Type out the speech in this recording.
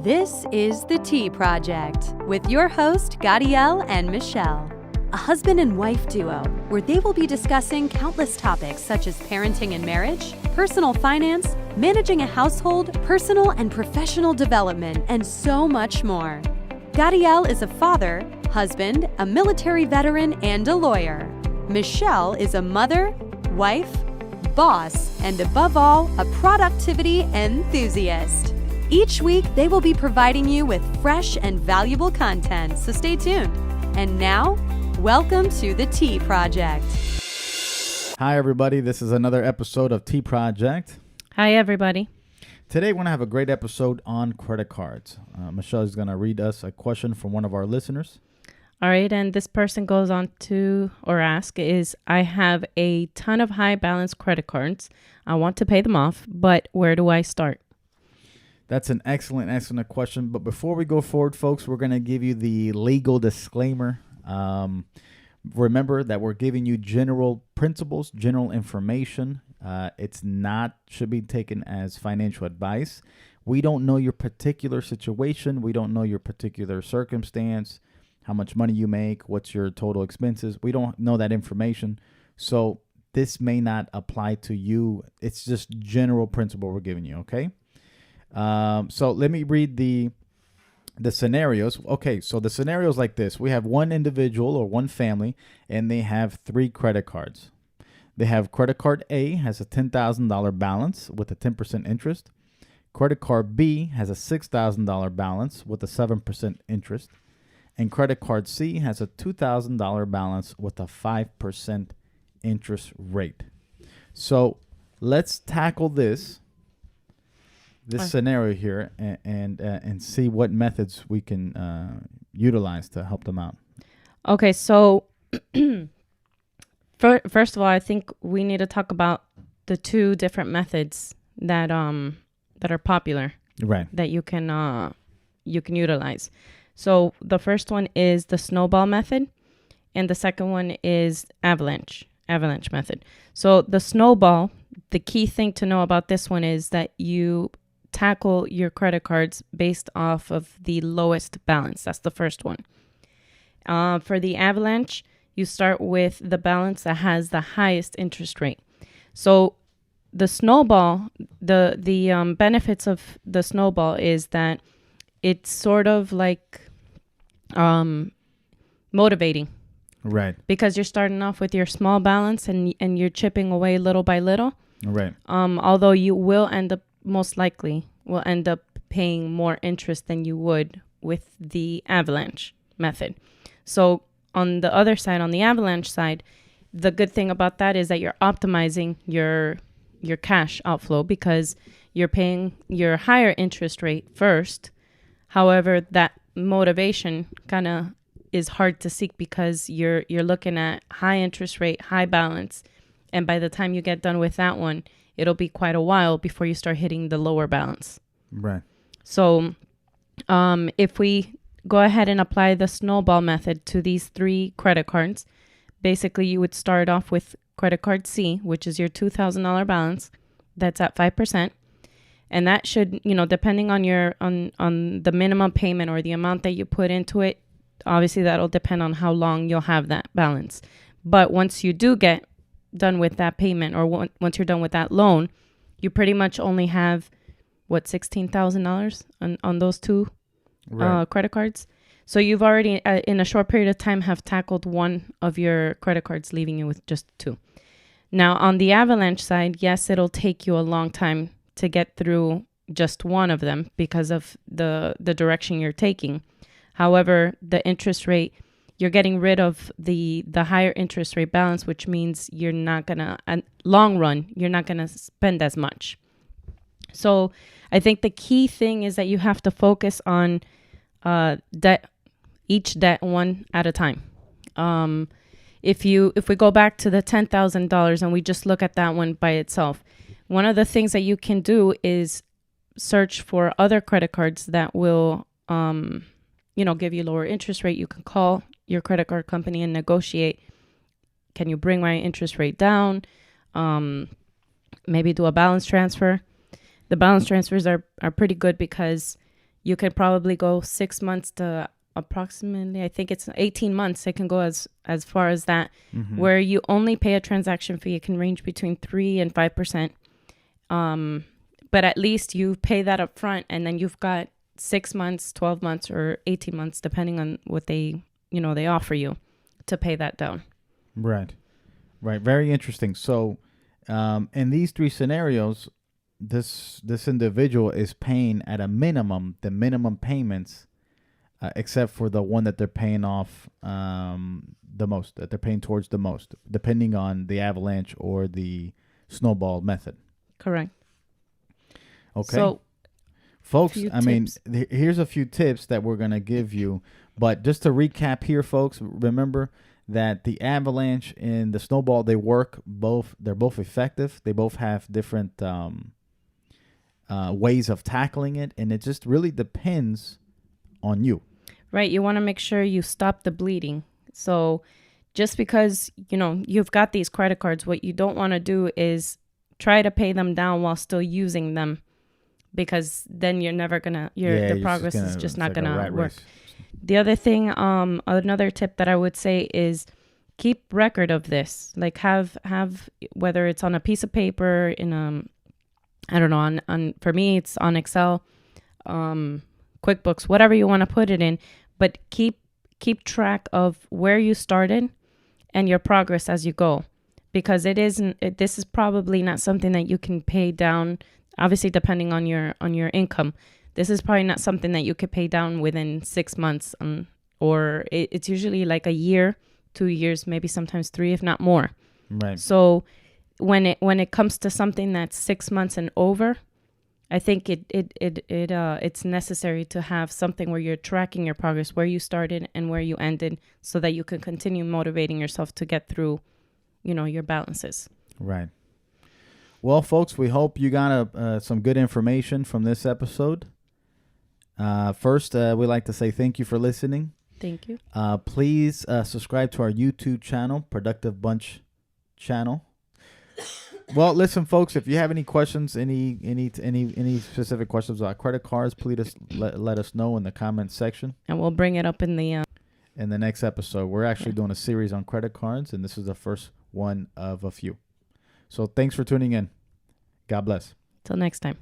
This is The Tea Project with your host, Gadiel and Michelle, a husband and wife duo where they will be discussing countless topics such as parenting and marriage, personal finance, managing a household, personal and professional development, and so much more. Gadiel is a father, husband, a military veteran, and a lawyer. Michelle is a mother, wife, boss, and above all, a productivity enthusiast. Each week, they will be providing you with fresh and valuable content, so stay tuned. And now, welcome to The Tea Project. Hi, everybody. This is another episode of Tea Project. Hi, everybody. Today, we're going to have a great episode on credit cards. Michelle is going to read us a question from one of our listeners. All right, and this person goes on to, or ask, is, I have a ton of high balance credit cards. I want to pay them off, but where do I start? That's an excellent question. But before we go forward, folks, we're going to give you the legal disclaimer. Remember that we're giving you general principles, general information. It's not should be taken as financial advice. We don't know your particular situation. We don't know your particular circumstance, how much money you make, what's your total expenses. We don't know that information. So this may not apply to you. It's just general principle we're giving you, okay? So let me read the scenarios. Okay, so the scenarios like this. We have one individual or one family, and they have 3 credit cards. They have credit card A has a $10,000 balance with a 10% interest. Credit card B has a $6,000 balance with a 7% interest. And credit card C has a $2,000 balance with a 5% interest rate. So let's tackle this scenario here and see what methods we can utilize to help them out. Okay, so first of all, I think we need to talk about the 2 different methods that are popular, right? That you can utilize. So the first one is the Snowball Method, and the second one is Avalanche Method. So the Snowball, the key thing to know about this one is that you tackle your credit cards based off of the lowest balance. That's the first one. For the Avalanche, you start with the balance that has the highest interest rate. So the Snowball, the benefits of the Snowball is that it's sort of like motivating. Right. Because you're starting off with your small balance and you're chipping away little by little. Right. Although you will most likely end up paying more interest than you would with the Avalanche method. So on the other side, on the Avalanche side, the good thing about that is that you're optimizing your cash outflow because you're paying your higher interest rate first. However, that motivation kind of is hard to seek because you're looking at high interest rate, high balance. And by the time you get done with that one, it'll be quite a while before you start hitting the lower balance. Right. So if we go ahead and apply the Snowball Method to these 3 credit cards, basically you would start off with credit card C, which is your $2,000 balance. That's at 5%. And that should, depending on your on the minimum payment or the amount that you put into it, obviously that'll depend on how long you'll have that balance. But once you do get done with that payment or once you're done with that loan, you pretty much only have, $16,000 on those 2 right. Credit cards. So you've already, in a short period of time, have tackled one of your credit cards, leaving you with just 2. Now, on the Avalanche side, yes, it'll take you a long time to get through just one of them because of the direction you're taking. However, the interest rate, you're getting rid of the higher interest rate balance, which means you're not going to, long run, you're not going to spend as much. So I think the key thing is that you have to focus on each debt one at a time. If we go back to the $10,000 and we just look at that one by itself, one of the things that you can do is search for other credit cards that will, give you lower interest rate. You can call your credit card company and negotiate. Can you bring my interest rate down? Maybe do a balance transfer. The balance transfers are pretty good because you could probably go 6 months to approximately, I think it's 18 months. It can go as far as that, where you only pay a transaction fee. It can range between 3 and 5%. But at least you pay that up front, and then you've got 6 months, 12 months, or 18 months, depending on what they offer you to pay that down. Right. Very interesting. So, in these three scenarios, this individual is paying at a minimum the minimum payments, except for the one that they're paying off the most, that they're paying towards the most, depending on the Avalanche or the Snowball Method. Correct. Okay. So, folks, here's a few tips that we're going to give you. But just to recap here, folks, remember that the Avalanche and the Snowball, they're both effective. They both have different ways of tackling it, and it just really depends on you. Right. You want to make sure you stop the bleeding. So just because, you've got these credit cards, what you don't want to do is try to pay them down while still using them, because then you're never going to, the progress is just not going to work. The other thing, another tip that I would say is keep record of this. Like have whether it's on a piece of paper, in I don't know, on for me it's on Excel, QuickBooks, whatever you want to put it in, but keep track of where you started and your progress as you go, because this is probably not something that you can pay down, obviously depending on your income. This is probably not something that you could pay down within 6 months, or it's usually like a year, 2 years, maybe sometimes 3, if not more. Right. So when it comes to something that's 6 months and over, I think it's necessary to have something where you're tracking your progress, where you started and where you ended, so that you can continue motivating yourself to get through, your balances. Right. Well, folks, we hope you got some good information from this episode. First, we'd like to say thank you for listening. Thank you. Please subscribe to our YouTube channel, Productive Bunch channel. Well, listen, folks, if you have any questions, any specific questions about credit cards, please let us know in the comments section. And we'll bring it up in the next episode. We're actually doing a series on credit cards, and this is the first one of a few. So thanks for tuning in. God bless. Till next time.